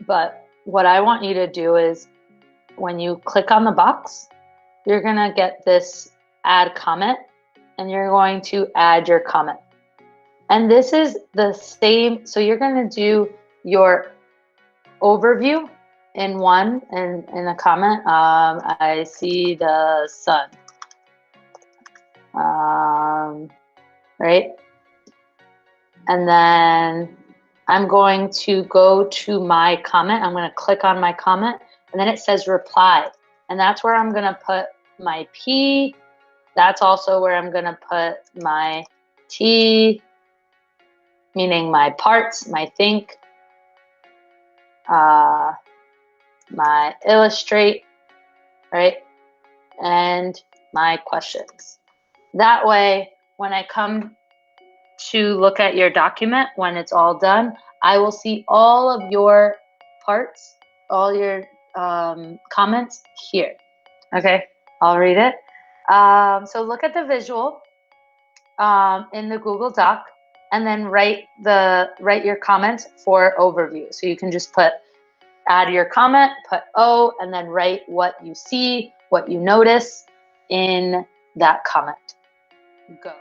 But what I want you to do is when you click on the box, you're going to get this add comment, and you're going to add your comment. And this is the same. So you're going to do your overview in one, in a comment. I see the sun. Right? And then I'm going to go to my comment. I'm going to click on my comment, and then it says reply. And that's where I'm going to put my P. That's also where I'm going to put my T, meaning my parts, my think, my illustrate, right? And my questions. That way, when I come to look at your document, when it's all done, I will see all of your parts, all your comments here. Okay, I'll read it. So look at the visual in the Google Doc, and then write your comments for overview. So you can just add your comment, put O, and then write what you see, what you notice in that comment. Go.